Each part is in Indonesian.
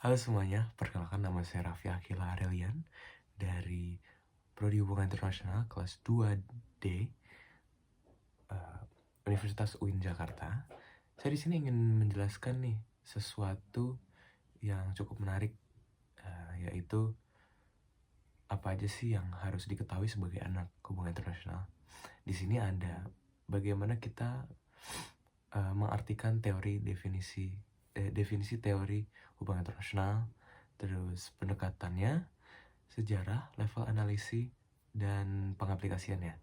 Halo semuanya, perkenalkan nama saya Raffi Akila Arelian dari Prodi Hubungan Internasional kelas 2D Universitas UIN Jakarta. Saya di sini ingin menjelaskan nih sesuatu yang cukup menarik, yaitu apa aja sih yang harus diketahui sebagai anak hubungan internasional. Di sini ada bagaimana kita mengartikan definisi teori hubungan internasional, terus pendekatannya, sejarah, level analisis, dan pengaplikasiannya.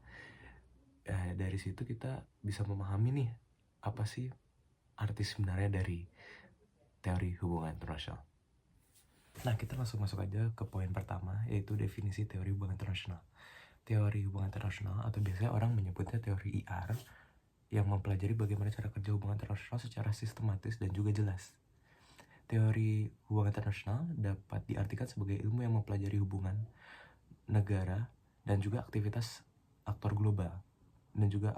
Dari situ kita bisa memahami nih apa sih arti sebenarnya dari teori hubungan internasional. Nah, kita langsung masuk aja ke poin pertama, yaitu definisi teori hubungan internasional. Teori hubungan internasional, atau biasanya orang menyebutnya teori IR, yang mempelajari bagaimana cara kerja hubungan internasional secara sistematis dan juga jelas. Teori hubungan internasional dapat diartikan sebagai ilmu yang mempelajari hubungan negara dan juga aktivitas aktor global dan juga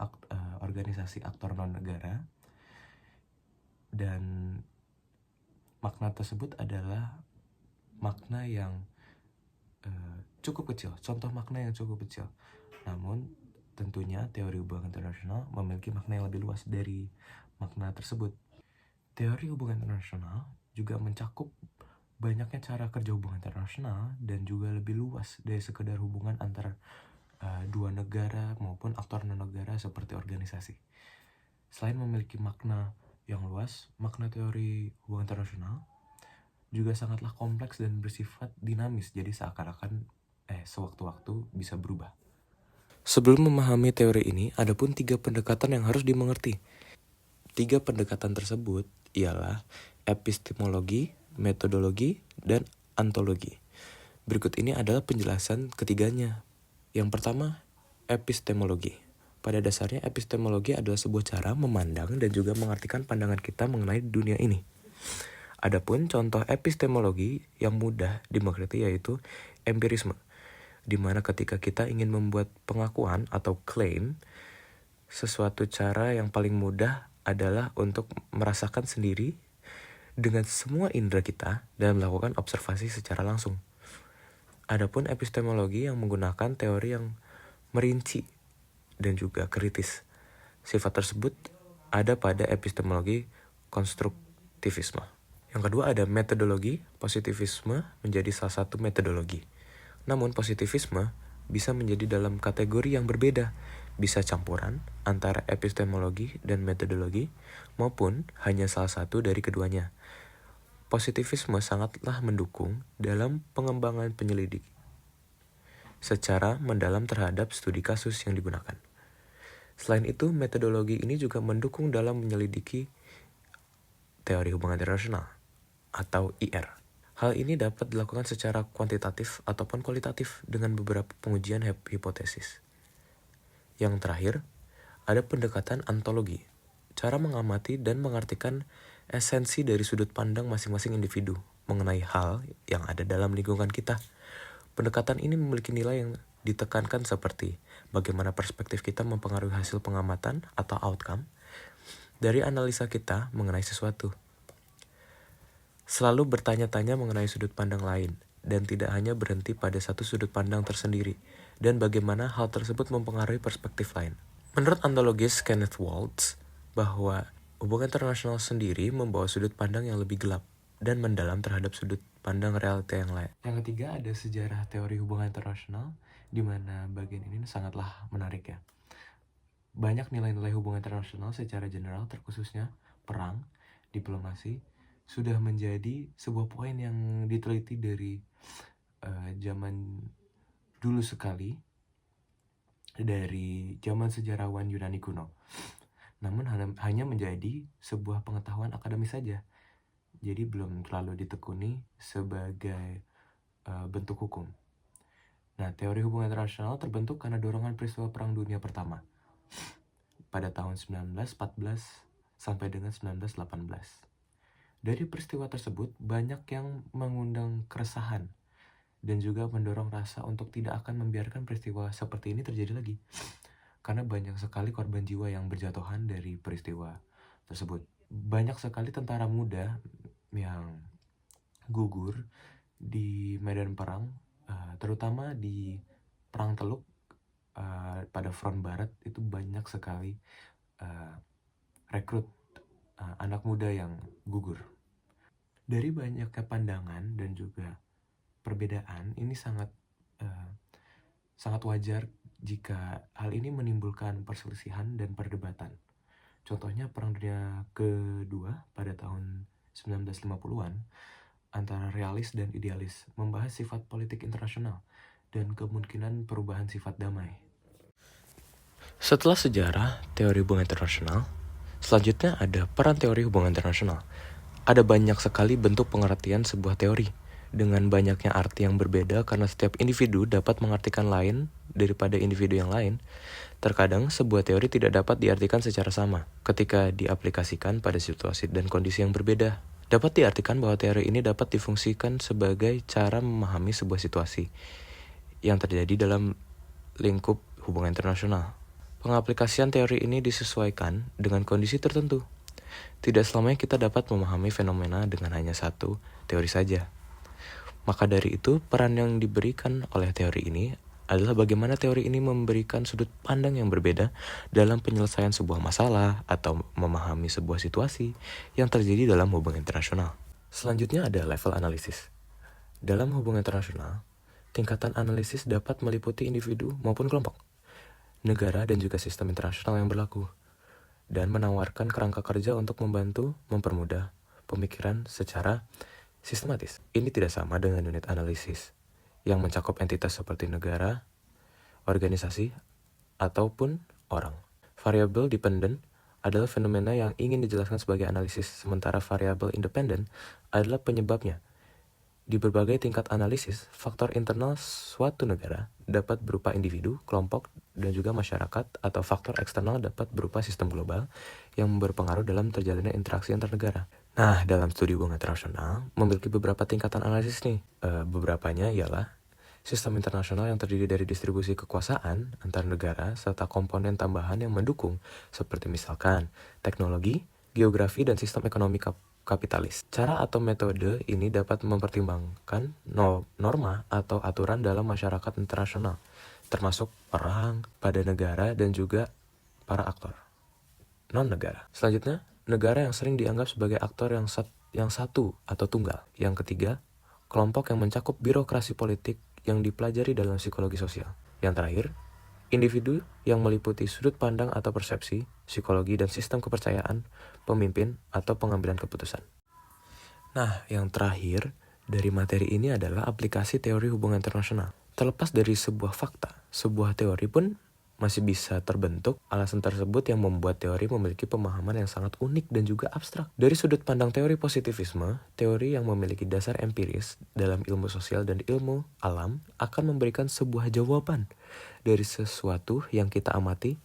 organisasi aktor non-negara, dan makna tersebut adalah makna yang cukup kecil, contoh makna yang cukup kecil. Namun tentunya teori hubungan internasional memiliki makna yang lebih luas dari makna tersebut. Teori hubungan internasional juga mencakup banyaknya cara kerja hubungan internasional dan juga lebih luas dari sekedar hubungan antara dua negara maupun aktor non-negara seperti organisasi. Selain memiliki makna yang luas, makna teori hubungan internasional juga sangatlah kompleks dan bersifat dinamis, jadi seakan-akan sewaktu-waktu bisa berubah. Sebelum memahami teori ini, ada pun 3 pendekatan yang harus dimengerti. 3 pendekatan tersebut ialah epistemologi, metodologi, dan ontologi. Berikut ini adalah penjelasan ketiganya. Yang pertama, epistemologi. Pada dasarnya, epistemologi adalah sebuah cara memandang dan juga mengartikan pandangan kita mengenai dunia ini. Adapun contoh epistemologi yang mudah dimengerti yaitu empirisme, di mana ketika kita ingin membuat pengakuan atau klaim, sesuatu cara yang paling mudah adalah untuk merasakan sendiri dengan semua indera kita dan melakukan observasi secara langsung. Adapun epistemologi yang menggunakan teori yang merinci dan juga kritis. Sifat tersebut ada pada epistemologi konstruktivisme. Yang kedua ada metodologi. Positivisme menjadi salah satu metodologi. Namun positivisme bisa menjadi dalam kategori yang berbeda, bisa campuran antara epistemologi dan metodologi maupun hanya salah satu dari keduanya. Positivisme sangatlah mendukung dalam pengembangan penyelidik secara mendalam terhadap studi kasus yang digunakan. Selain itu, metodologi ini juga mendukung dalam menyelidiki teori hubungan internasional atau IR. Hal ini dapat dilakukan secara kuantitatif ataupun kualitatif dengan beberapa pengujian hipotesis. Yang terakhir, ada pendekatan ontologi, cara mengamati dan mengartikan esensi dari sudut pandang masing-masing individu mengenai hal yang ada dalam lingkungan kita. Pendekatan ini memiliki nilai yang ditekankan seperti bagaimana perspektif kita mempengaruhi hasil pengamatan atau outcome dari analisa kita mengenai sesuatu. Selalu bertanya-tanya mengenai sudut pandang lain dan tidak hanya berhenti pada satu sudut pandang tersendiri dan bagaimana hal tersebut mempengaruhi perspektif lain. Menurut antologis Kenneth Waltz, bahwa hubungan internasional sendiri membawa sudut pandang yang lebih gelap dan mendalam terhadap sudut pandang realita yang lain. Yang ketiga ada sejarah teori hubungan internasional, di mana bagian ini sangatlah menarik ya. Banyak nilai-nilai hubungan internasional secara general, terkhususnya perang, diplomasi, sudah menjadi sebuah poin yang diteliti dari zaman dulu sekali, dari zaman sejarawan Yunani kuno. Namun hanya menjadi sebuah pengetahuan akademis saja. Jadi belum terlalu ditekuni sebagai bentuk hukum. Nah, teori hubungan internasional terbentuk karena dorongan peristiwa Perang Dunia Pertama pada tahun 1914 sampai dengan 1918. Dari peristiwa tersebut, banyak yang mengundang keresahan dan juga mendorong rasa untuk tidak akan membiarkan peristiwa seperti ini terjadi lagi. Karena banyak sekali korban jiwa yang berjatuhan dari peristiwa tersebut. Banyak sekali tentara muda yang gugur di medan perang, terutama di Perang Teluk. Pada front barat itu banyak sekali rekrut anak muda yang gugur. Dari banyaknya pandangan dan juga perbedaan, ini sangat wajar jika hal ini menimbulkan perselisihan dan perdebatan. Contohnya Perang Dunia Kedua pada tahun 1950-an antara realis dan idealis, membahas sifat politik internasional dan kemungkinan perubahan sifat damai. Setelah sejarah teori hubungan internasional, selanjutnya ada peran teori hubungan internasional. Ada banyak sekali bentuk pengertian sebuah teori, dengan banyaknya arti yang berbeda karena setiap individu dapat mengartikan lain daripada individu yang lain. Terkadang sebuah teori tidak dapat diartikan secara sama ketika diaplikasikan pada situasi dan kondisi yang berbeda. Dapat diartikan bahwa teori ini dapat difungsikan sebagai cara memahami sebuah situasi yang terjadi dalam lingkup hubungan internasional. Pengaplikasian teori ini disesuaikan dengan kondisi tertentu. Tidak selamanya kita dapat memahami fenomena dengan hanya satu teori saja. Maka dari itu, peran yang diberikan oleh teori ini adalah bagaimana teori ini memberikan sudut pandang yang berbeda dalam penyelesaian sebuah masalah atau memahami sebuah situasi yang terjadi dalam hubungan internasional. Selanjutnya ada level analisis. Dalam hubungan internasional, tingkatan analisis dapat meliputi individu maupun kelompok, negara dan juga sistem internasional yang berlaku, dan menawarkan kerangka kerja untuk membantu mempermudah pemikiran secara sistematis. Ini tidak sama dengan unit analisis yang mencakup entitas seperti negara, organisasi, ataupun orang. Variabel dependent adalah fenomena yang ingin dijelaskan sebagai analisis, sementara variabel independent adalah penyebabnya. Di berbagai tingkat analisis, faktor internal suatu negara dapat berupa individu, kelompok, dan juga masyarakat, atau faktor eksternal dapat berupa sistem global yang berpengaruh dalam terjalinnya interaksi antar negara. Nah, dalam studi hubungan internasional memiliki beberapa tingkatan analisis nih. Beberapanya ialah sistem internasional yang terdiri dari distribusi kekuasaan antar negara serta komponen tambahan yang mendukung, seperti misalkan teknologi, geografi, dan sistem ekonomi kapitalis. Cara atau metode ini dapat mempertimbangkan norma atau aturan dalam masyarakat internasional, termasuk perang pada negara dan juga para aktor non-negara. Selanjutnya, negara yang sering dianggap sebagai aktor yang satu atau tunggal. Yang ketiga, kelompok yang mencakup birokrasi politik yang dipelajari dalam psikologi sosial. Yang terakhir, individu yang meliputi sudut pandang atau persepsi, psikologi, dan sistem kepercayaan, pemimpin, atau pengambilan keputusan. Nah, yang terakhir dari materi ini adalah aplikasi teori hubungan internasional. Terlepas dari sebuah fakta, sebuah teori pun masih bisa terbentuk. Alasan tersebut yang membuat teori memiliki pemahaman yang sangat unik dan juga abstrak. Dari sudut pandang teori positivisme, teori yang memiliki dasar empiris dalam ilmu sosial dan ilmu alam akan memberikan sebuah jawaban dari sesuatu yang kita amati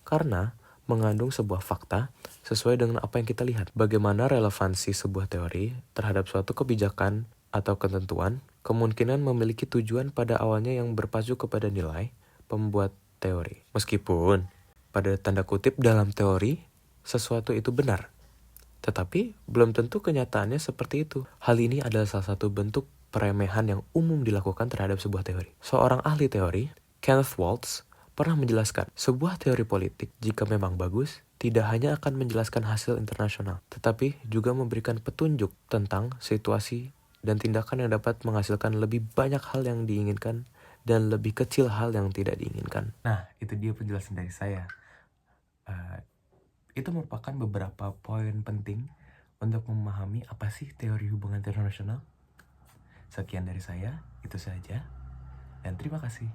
karena mengandung sebuah fakta sesuai dengan apa yang kita lihat. Bagaimana relevansi sebuah teori terhadap suatu kebijakan atau ketentuan kemungkinan memiliki tujuan pada awalnya yang berpacu kepada nilai pembuat teori. Meskipun pada tanda kutip dalam teori sesuatu itu benar, tetapi belum tentu kenyataannya seperti itu. Hal ini adalah salah satu bentuk peremehan yang umum dilakukan terhadap sebuah teori. Seorang ahli teori, Kenneth Waltz, pernah menjelaskan, sebuah teori politik jika memang bagus, tidak hanya akan menjelaskan hasil internasional, tetapi juga memberikan petunjuk tentang situasi dan tindakan yang dapat menghasilkan lebih banyak hal yang diinginkan dan lebih kecil hal yang tidak diinginkan. Nah, itu dia penjelasan dari saya. Itu merupakan beberapa poin penting untuk memahami apa sih teori hubungan internasional. Sekian dari saya, itu saja, dan terima kasih.